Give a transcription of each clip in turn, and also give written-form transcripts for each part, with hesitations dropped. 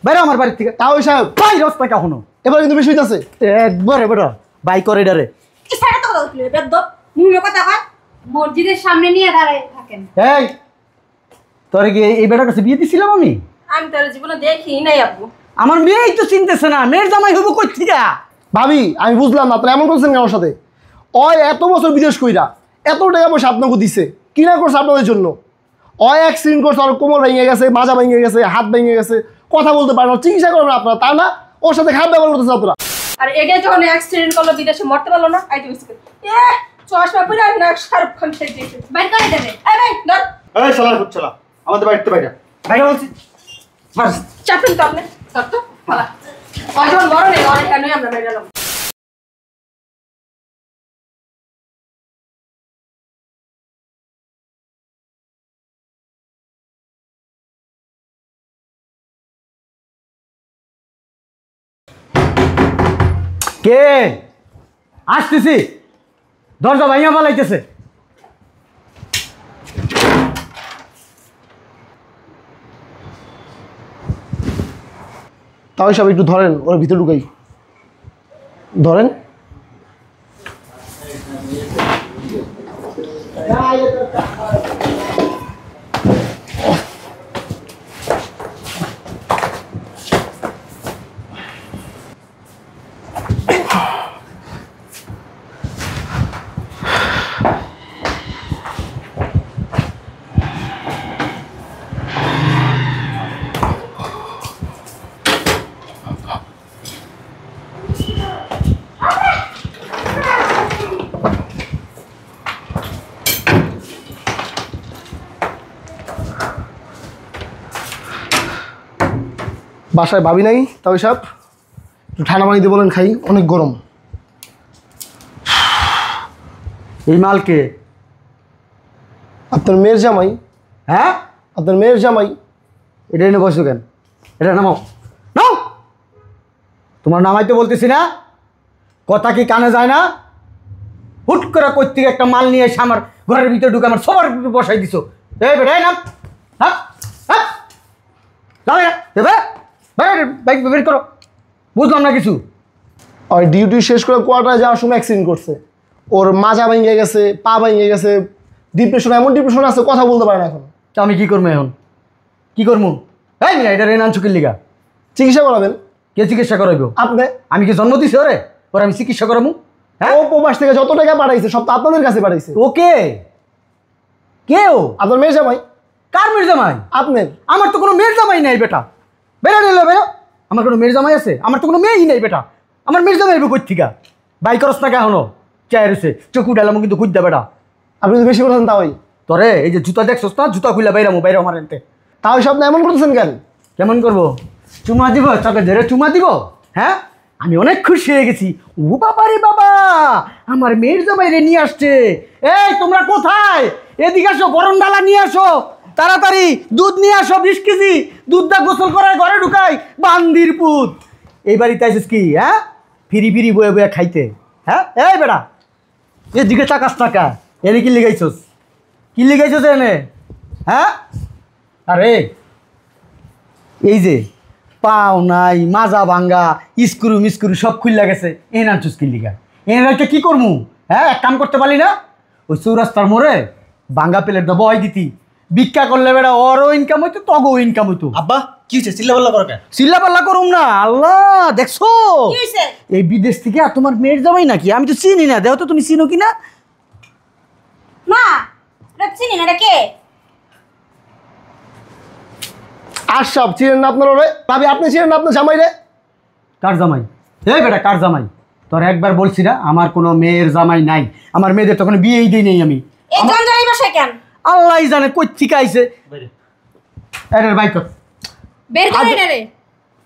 বাইরে আমার বাড়ির থেকে। তাও সাহেব ভাই রাস্তা কখনো এবার কিন্তু বেশি হইতাছে একবারে বেটা বাই করিডারে। এই সাইডে তো কথা বলছিস বেদ্দপ মুখে কথা কয় মসজিদের সামনে নিয়ে দাঁড়ায় থাকেন। এই তোর কি এই বেটার কাছে বিয়ে দিছিলাম আমি? আমি তোর জীবনে দেখি নাই আব্বু। আমার মেয়েই তো চিনতেছে না, মেয়ের জামাই হইব কই থেকে? ভাবি আমি বুঝলাম না, আপনারা এমন করছেন কেন আমার সাথে? অয় এত বছর বিদেশ কইরা এত টাকা পয়সা আপনাকে দিছে, কিনা করছে আপনাদের জন্য। অয় অ্যাক্সিডেন্ট করছে, আর কোমর ভেঙে গেছে, মাজা ভেঙে গেছে, হাত ভেঙে গেছে, কথা বলতে পারে না, চিকিৎসা করবেন আপনারা, তা না ওর সাথে খারাপ ব্যবহার করতেছে আপনারা। আর এটা যখন অ্যাক্সিডেন্ট করলো বিদেশে মরতে পারলো না, আইতে মিসকে এ চশমা পরে না শাহরুখ খান সেজেছে বাইর করে দেবে। এই ভাই ধর এই শালা ফুটছলা আমাদের বাড়িতে বাইরে বাইরে বলছি বাস চাপেন তো আপনি সব তো ভালো অজন বড় নেই অনেক কেন আমরা বাইরে এলাম। কে আসতেছি, দরজা ভাইয়া পালাইতেছে। তাও সব একটু ধরেন, ওর ভিতরে ঢুকাই ধরেন। বাসায় ভাবি নাই, তাও সব একটু ঠান্ডা পানিতে বলেন খাই, অনেক গরম। এই মালকে আপনার মেয়ের জামাই। হ্যাঁ আপনার মেয়ের জামাই। এটা এনে বসো কেন? এটা নামাও, নাও। তোমার নামাইতে বলতেছি না, কথা কি কানে যায় না? হুট করে কই থেকে একটা মাল নিয়ে এসে আমার ঘরের ভিতরে ঢুকে আমার সবার উপরে বসাই দিছো। এই বেটা নাম, হ্যাঁ হ্যাঁ যাবে না দেবে, বাইক বের করো। বুঝলাম না কিছু। আর ডিউটি শেষ করে কোয়ার্টারে যাওয়ার সময় অ্যাক্সিডেন্ট করছে, ওর মাজা ভেঙে গেছে, পা ভেঙে গেছে, ডিপ্রেশন, এমন ডিপ্রেশন আছে কথা বলতে পারে না এখন। তা আমি কি করবো এখন? কি করবো? এই মিয়া এটা রেন আনছুকির লিগা চিকিৎসা করাবেন। কে চিকিৎসা করাইব? আপনি। আমি কি জন্ম দিছি ওরে ওরে আমি চিকিৎসা করাবো? হ্যাঁ ও প্রবাস থেকে যত টাকা পাঠাইছে সব তো আপনাদের কাছে পাঠাইছে। ওকে কেউ আপনার মেয়ের জামাই। কার মেয়ের জামাই? আপনার। আমার তো কোনো মেয়ের জামাই নাই বেটা, বেরো নিল বেরো। আমার কোনো মেয়ের জামাই আছে? আমার তো কোনো মেয়েই নেই বেটা, আমার মেয়ের জামাই কই থেকে? বাই করস না কেন? চাই রয়েছে চকু ডালাম কিন্তু খুঁজ দে বেটা। আপনি তো বেশি বলছেন তাওই। তোরে এই যে জুতা দেখছস না, জুতা খুলে বাইরামো বাইরে আমার এনতে। তাও সব না এমন করতেছেন কেন? কেমন করবো? চুমা দিব, চকে ধরে চুমা দিব? হ্যাঁ আমি অনেক খুশি হয়ে গেছি। ও বাবা রে বাবা, আমার মেয়ের জামাই রে নিয়ে আসছে। এই তোমরা কোথায়? এদিকে আসো, গরম ডালা নিয়ে আসো তাড়াতাড়ি, দুধ নিয়ে আসো 20 কেজি দুধ দা গোসল করায় ঘরে ঢুকাই বান্দির পুত। এই বাড়িতে আসিস কি? হ্যাঁ ফিরি ফিরি বয়ে বয়ে খাইতে? হ্যাঁ এই বেটা এদিকে চাকাস টাকা এনে কি লিগাইছস? কি লিগাইছস এনে? হ্যাঁ আরে এই যে পাও নাই, মাজা ভাঙ্গা, স্ক্রু মিস্ক্রু সব খুললা গেছে, এনে আনছস কি লিগা? এনে রাখতে কি করমু? হ্যাঁ এক কাম করতে পারলি না? ওই চৌরাস্তার মোড়ে ভাঙ্গা প্লেট দা বয় দিতি, ভিক্ষা করলে বেটা ওরও ইনকাম হইতো তগও ইনকাম হইতো। আব্বা কি হয়েছে? চিল্লাপাল্লা করো কেন? চিল্লাপাল্লা করুম না, আল্লাহ দেখছো কি হইছে? এই বিদেশ থেকে আর তোমার মেয়ের জামাই নাকি? আমি তো চিনি না, দেখো তো তুমি চিনো কিনা? মা এটা চিনি না, এটা কে? আর সব চিনেন না আপনার ওরে? ভাবি আপনি চিনেন না আপনার জামাই রে? কার জামাই? এই বেটা কার জামাই? তোর একবার বলছি না আমার কোনো মেয়ের জামাই নাই, আমার মেয়েদের তখন বিয়েই দিই নেই আমি। এই জঞ্জালি বাসায় কেন? আল্লাহ জানে কই থেকে আইছে। আরে ভাই কর বের করে নে রে।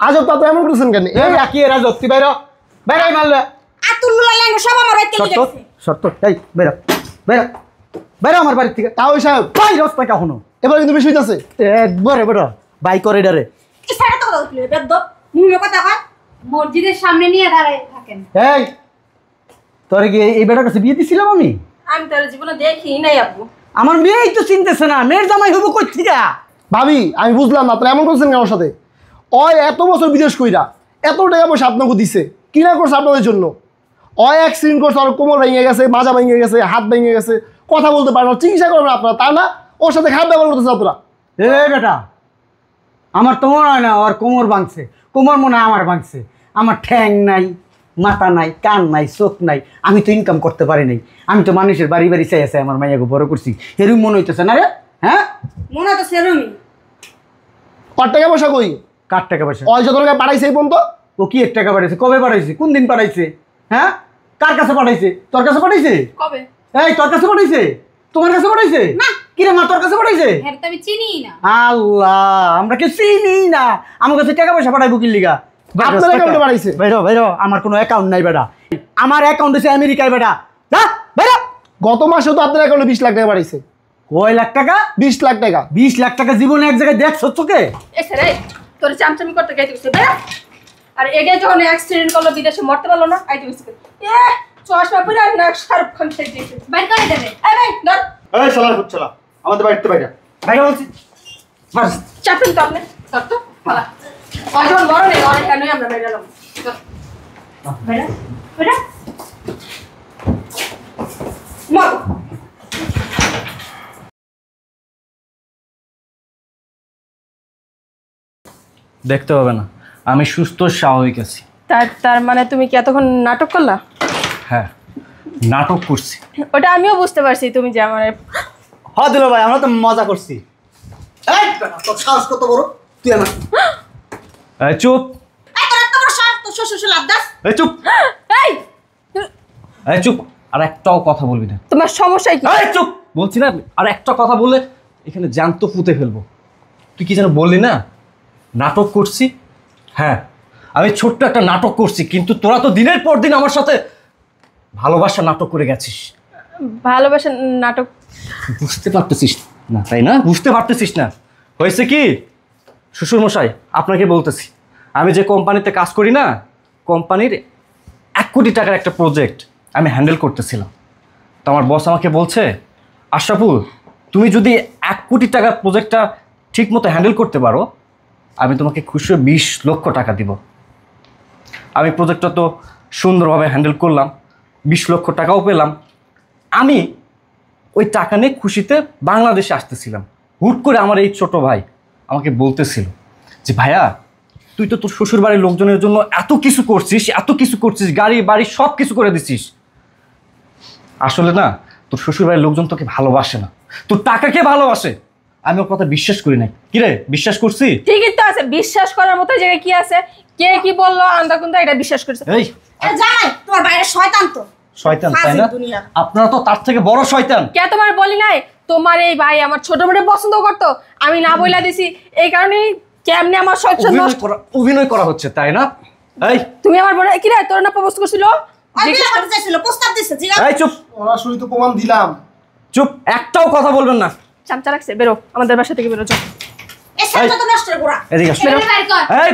আজব তা তো এমন করতেছেন কেন? এই রাখি এরা যত্তি বাইরে বাইরে মারলে আতুল্লাহ ল্যাঙ্গ সব আমার বাড়িতে নিয়ে শর্ত গেছে। শর্ত এই বেরো বেরো বেরো আমার বাড়ি থেকে। তাও সাহেব ভাই রাস্তা কখনো এবার কিন্তু বেশি হইতাছে একবারে বেরো বাই করিডারে। এই সাইডে তো কথা বলছিস বেদ্দপ মুখে কথা কয় মসজিদের সামনে নিয়ে দাঁড়ায় থাকেন। এই তোর কি এই বেটার কাছে বিয়ে দিছিলাম আমি? আমি তোর জীবনে দেখি নাই আব্বু। আমার মেয়েই তো চিনতেছে না, মেয়ের জামাই হইব কই থেকে? ভাবি আমি বুঝলাম না, আপনারা এমন করছেন কেন ওর সাথে? ওই এত বছর বিদেশ কইরা এত টাকা পয়সা আপনাকে দিছে কি না করছে আপনাদের জন্য। ওই অ্যাক্সিডেন্ট করছে, আর কোমর ভেঙে গেছে, মাজা ভেঙে গেছে, হাত ভেঙে গেছে, কথা বলতে পারে না, চিকিৎসা করবেন আপনারা, তা না ওর সাথে খারাপ ব্যবহার করতেছে আপনারা। এ বেটা, আমার তো মনে হয় না ওর কোমর ভাঙছে, কোমর মনে হয় আমার ভাঙছে। আমার ঠ্যাং নাই, মাথা নাই, কান নাই, চোখ নাই, আমি তো ইনকাম করতে পারি নাই। আমি তো মানুষের বাড়ি বাড়ি চাই আছে আমার মাইয়াকে বড় করছি, এরকম মনে হইতেছে না রে? হ্যাঁ, মনে তো সেরমই। ওর টাকা পয়সা কই? কার টাকা পয়সা? ওই যত টাকা পাঠাইছে এই পর্যন্ত। ও কি এক টাকা পাঠাইছে? কবে পাঠাইছে? কোন দিন পাঠাইছে? হ্যাঁ, কার কাছে পাঠাইছে? তোর কাছে পাঠাইছে? কবে? এই তোর কাছে পাঠাইছে? তোমার কাছে পাঠাইছে? না। কিরে মা, তোর কাছে পাঠাইছে? হ্যাঁ তো আমি চিনিই না। আল্লাহ, আমরা কি চিনি না? আমার কাছে টাকা পয়সা পাঠাইবো কি লিগা? আপনার অ্যাকাউন্টে পাঠাইছে? বেরো বেরো, আমার কোনো অ্যাকাউন্ট নাই বেটা। আমার অ্যাকাউন্ট আছে আমেরিকায় বেটা। যা বেরো। গত মাসেও তো আপনার অ্যাকাউন্টে 20 লাখ টাকা পাঠাইছে। কয় লাখ টাকা? 20 লাখ টাকা। 20 লাখ টাকা জীবনে এক জায়গায় দেখছো চোখে? এসে রে তোর চামচামি করতে গাইতে গেছে বেড়া। আর এটা যখন অ্যাক্সিডেন্ট করলো বিদেশে মরতে পারলো না, আইতে গেছে। চশমা পরে আর না শাহরুখ খান খেয়ে দিয়েছে। বাইর করে দেবে। এই ভাই ধর। এই শালা ফুটছলা আমাদের বাড়িতে বাইরে ভাই বলছি বাস। চাপেন তো আপনি। ধর তো পালা। ওই যখন বড় নেই অনেক কেনই আমরা বেড়ে গেলাম। বেড়া বেড়া মর। দেখতে হবে না, আমি সুস্থ স্বাভাবিক আছি। তার মানে তুমি কি এতক্ষণ নাটক করলা? হ্যাঁ, নাটক করছি। ওটা আমিও বুঝতে পারছি তুমি যে আমার হ্যাঁ দিল ভাই, আমরা তো মজা করছি। এই বেটা, তোর সাহস কত বড়? তুই আমার এই চুপ, এই চুপ, এই এই চুপ, আর একটাও কথা বলবি না। তোমার সমস্যা কি? এই চুপ বলছি না, আর একটা কথা বললে এখানে জ্যান্ত পুঁতে ফেলবো। তুই কি যেন বললি না নাটক করছি? হ্যাঁ, আমি ছোট্ট একটা নাটক করছি, কিন্তু তোরা তো দিনের পর দিন আমার সাথে ভালোবাসা নাটক করে গেছিস। ভালোবাসা নাটক? বুঝতে পারতেছিস না তাই না? বুঝতে পারতেছিস না। হয়েছে কি শ্বশুরমশাই, আপনাকে বলতেছি, আমি যে কোম্পানিতে কাজ করি না, কোম্পানির 1 কোটি টাকার একটা প্রজেক্ট আমি হ্যান্ডেল করতেছিলাম। তো আমার বস আমাকে বলছে, আশরাফুল তুমি যদি 1 কোটি টাকার প্রজেক্টটা ঠিক মতো হ্যান্ডেল করতে পারো, আমি তোমাকে খুশি 20 লক্ষ টাকা দিব। আমি প্রজেক্টটা তো সুন্দরভাবে হ্যান্ডেল করলাম, 20 লক্ষ টাকাও পেলাম। আমি ওই টাকা নিয়ে খুশিতে বাংলাদেশে আসতেছিলাম। হুট করে আমার এই ছোট ভাই আমাকে বলতেছিল যে, ভাইয়া তুই তো তোর শ্বশুরবাড়ির লোকজনের জন্য এত কিছু করছিস, গাড়ি বাড়ি সব কিছু করে দিছিস। আসলে না, তোর শ্বশুরবাড়ির লোকজন তোকে ভালোবাসে না, তোর টাকাকে ভালোবাসে। আমি ওর কথা বিশ্বাস করি নাই। কিরে, বিশ্বাস করছি? ঠিকই তো আছে, বিশ্বাস করার মতো জায়গায় কি আছে? কে কি বললো আন্দাকুন্দা এটা বিশ্বাস করছে। এই জামাই তোমার বাইরে শয়তান তো। শয়তান তাই ফাজিল না? দুনিয়া। আপনারা তো তার থেকে বড় শয়তান। কে তোমার বলি নাই তোমার এই ভাই আমার ছোট মেয়ে পছন্দ করতো, আমি না বইলা দিছি, এই কারণেই কেমনে আমার সহ্য নষ্ট। অভিনয় করা হচ্ছে তাই না? এই তুমি আমার বড় কি রে তোর না প্রপোজ করছিল? ওই বিয়ে করতে চাইছিল, প্রস্তাব দিছে, ঠিক আছে? এই চুপ সরাসরি তো প্রমাণ দিলাম। চুপ, একটাও কথা বলবেন না। চামচা রাখছে, বেরো আমাদের বাসা থেকে বেরো যাও। এই সাথে তো নষ্ট করে গোড়া। এদিকে আসো। বেরো বাইর কর। এই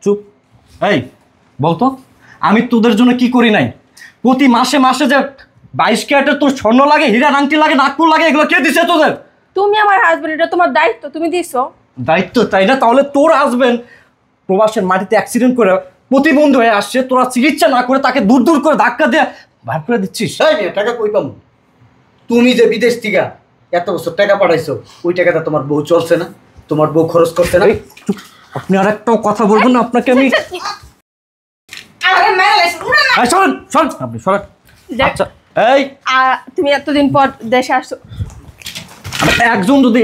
চুপ। এই বলতো, আমি তোদের জন্য কি করি নাই? প্রতি মাসে মাসে যে 22 ক্যারেটের তোর স্বর্ণ লাগে, হীরা আংটি লাগে, নাগপুর লাগে, এগুলো কে দিছে তোদের? তুমি আমার হাজবেন্ড, এটা তোমার দায়িত্ব, তুমি দিছো। দায়িত্ব তাই না? তাহলে তোর হাজবেন্ড প্রবাসের মাটিতে অ্যাক্সিডেন্ট করে প্রতিবন্ধী হয়ে আসছে, তোরা চিকিৎসা না করে তাকে দূর দূর করে ধাক্কা দিয়ে বার করে দিচ্ছিস। এই মেয়ে, টাকা কই পাবো? তুমি যে বিদেশ থেকে এত বছর টাকা পাঠাইছো, ওই টাকাটা তোমার বউ চলছে না? তোমার বউ খরচ করছে না? এই চুপ, আপনি আর একটাও কথা বলবেন না, আপনাকে আমি আমাকে মেরে লাইছে, উড়ে না। এই সরেন সরেন, আপনি সরেন। দেখ, আচ্ছা এই তুমি এতদিন পর দেশে আসছো, একজন যদি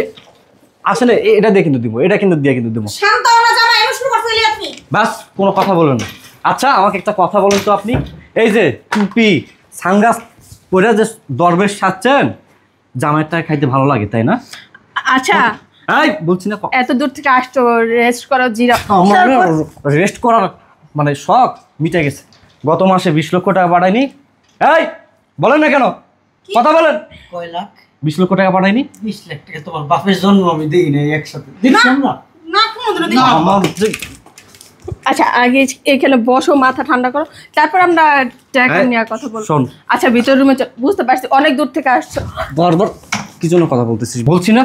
আসলে এটা দিয়ে কিন্তু দিব, এটা কিন্তু দিয়ে কিন্তু দিব। শান্ত হও না জামাই, এমন শুরু করছিলি আপনি। বাস, কোনো কথা বলবেন না। আচ্ছা আমাকে একটা কথা বলেন তো, আপনি এই যে টুপি সানগ্লাস পরে যে দরবেশ সাজছেন, জামাইয়ের টাকা খাইতে ভালো লাগে তাই না? আচ্ছা এই বলছি না, এত দূর থেকে আসছো, রেস্ট করো, জিরা। আমার রেস্ট করার মানে শখ মিটে গেছে। গত মাসে 20 লক্ষ টাকা পাঠাইনি। এই বলেন না কেন, কথা বলেন। কয় লাখ? 20 লক্ষ টাকা পাঠাইনি। 20 লাখ টাকা তোমার বাপের জন্ম আমি দিই নাই একসাথে। দিচ্ছিলাম না? না কোনোদিনও দেখি। আমার যে- আচ্ছা আগে এখানে বসো, মাথা ঠান্ডা করো, তারপর আমরা টাকা নিয়ে কথা বলবো। শোন। আচ্ছা ভিতর রুমে বুঝতে পারছি অনেক দূর থেকে আসছো। বারবার কি জন্য কথা বলতেছিস? বলছি না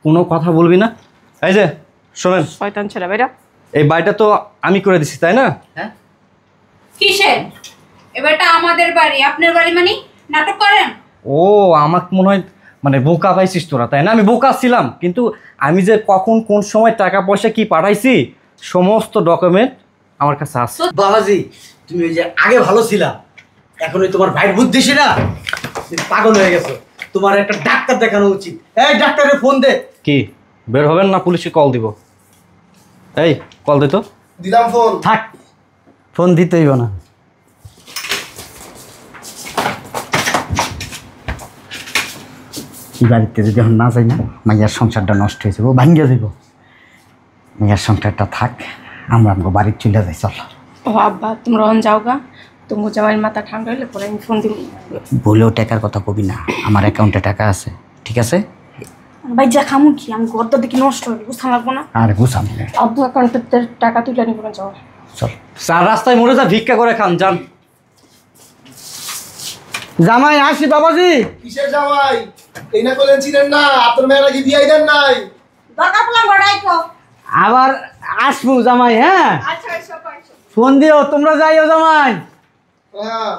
কোনো কথা বলবি না। এই যে শোনেন, শয়তান ছেলে বেটা। এই বাড়িটা তো আমি করে দিছি তাই না? হ্যাঁ কিসের? এবারটা আমাদের বাড়ি, আপনার বাড়ি মানে নাটক করেন? ও আমাকে মনে হয় মানে বোকা পাইছিস তোরা তাই না? আমি বোকা ছিলাম, কিন্তু আমি যে কখন কোন সময় টাকা পয়সা কি পাঠাইছি সমস্ত ডকুমেন্ট আমার কাছে আছে। বাবাজি তুমি ওই যে আগে ভালো ছিলা, এখন ওই তোমার ভাইয়ের বুদ্ধি না, তুমি পাগল হয়ে গেছো। তোমার একটা ডাক্তার দেখানো উচিত। এই ডাক্তারের ফোন দে। কি বের হবেন না পুলিশে কল দিব? এই কল দে তো। দিলাম ফোন। থাক, ফোন দিতে হইব না। এই বাড়িতে যদি এখন না যাই না, মাইয়ার সংসারটা নষ্ট হয়ে যাবো, ভাঙ্গিয়া যাইব। মাইয়ার সংসারটা থাক, আমরা আমাকে বাড়ির চলে যাই। চল ও আব্বা তোমরা অন যাও গা, তোমার জামাইয়ের মাথা ঠান্ডা হইলে পরে আমি ফোন দিব। বলেও টাকার কথা কবি না, আমার অ্যাকাউন্টে টাকা আছে, ঠিক আছে? ভাই যা খামু কি, আমি ঘরটা দেখি নষ্ট হবে, বুঝতে লাগবো না। আর গুছাম না। আব্বু অ্যাকাউন্টের টাকা তুলে নিব না, যাও। চল চার রাস্তায় মরে যা ভিক্ষা করে খান যান। জামাই আসি বাবাজি। কিসের জামাই? এই না করলেন চিনেন না? আপনার মেয়েরা কি বিয়াই দেন নাই? দরকার পড়লাম ঘরে তো। আবার আসবো জামাই, হ্যাঁ আচ্ছা এসো পাইছো। ফোন দিও, তোমরা যাইও জামাই। হ্যাঁ।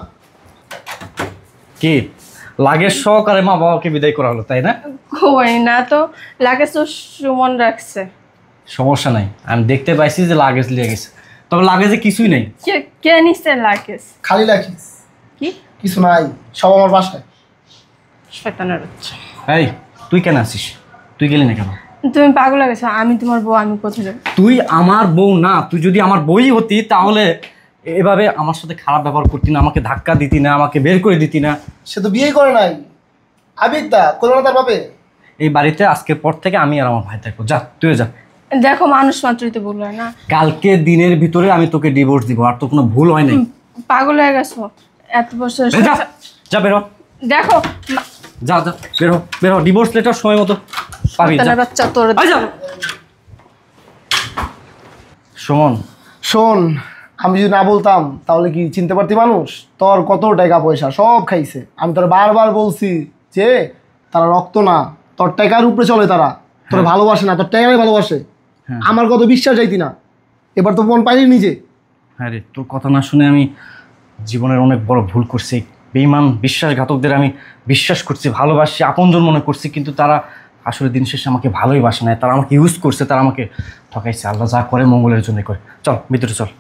কি লাগেজ সহকারে মা বাবাকে বিদায় করা হলো তাই না? কই না তো, লাগে তো সুমন রাখছে। সমস্যা নাই, আমি দেখতে পাইছি যে লাগেজ লিয়ে গেছে, তবে লাগেজে কিছুই নেই। কে কে নিছে লাগেজ? খালি রাখিস, কি কিছু নাই, সব আমার বাসায়। শয়তানের বাচ্চা। এই তুই কেন আসিস? তুই গেলি না কেন? তুমি পাগল হয়ে গেছো, আমি তোমার বউ, আমি কোথায় যাবো? তুই আমার বউ না, তুই যদি আমার বই হতি তাহলে এভাবে আমার সাথে খারাপ ব্যবহার করতি না, আমাকে ধাক্কা দিতি না, আমাকে বের করে দিতি না। সে তো বিয়েই করে নাই। আবিদা করো না তার বাপে। এই বাড়িতে আজকের পর থেকে আমি আর আমার ভাই থাকবো। যা তুই যা। দেখো মানুষ মাত্রই তো ভুল হয় না। কালকে দিনের ভিতরে আমি তোকে ডিভোর্স দিব, আর তো কোনো ভুল হয় নাই। পাগল হয়ে গেছো এত বছর। যা যা বেরো, দেখো যা যা বেরো বেরো, ডিভোর্স লেটার সময় মতো পাবি। যা। শয়তানের বাচ্চা তোর। আয় যা। সুমন শোন, আমি যদি না বলতাম তাহলে কি চিনতে পারতি মানুষ? তোর কত টাকা পয়সা সব খাইছে। আমি তোর বারবার বলছি যে তারা রক্ত না, তোর টাকার উপরে চলে, তারা তোর ভালোবাসে না, তোর টাকাই ভালোবাসে। হ্যাঁ। আমার কত বিশ্বাস যাইতি না, এবার তো মন পাইলি নিজে। হ্যাঁ রে, তোর কথা না শুনে আমি জীবনের অনেক বড় ভুল করছি। বেঈমান বিশ্বাসঘাতকদের আমি বিশ্বাস করছি, ভালোবাসি, আপনজন মনে করছি, কিন্তু তারা আসলে দিন শেষে আমাকে ভালোই বাসে না, তারা আমাকে ইউজ করছে, তারা আমাকে ঠকাইছে। আল্লাহ যা করে মঙ্গলের জন্য করে। চল ভিতরে চল।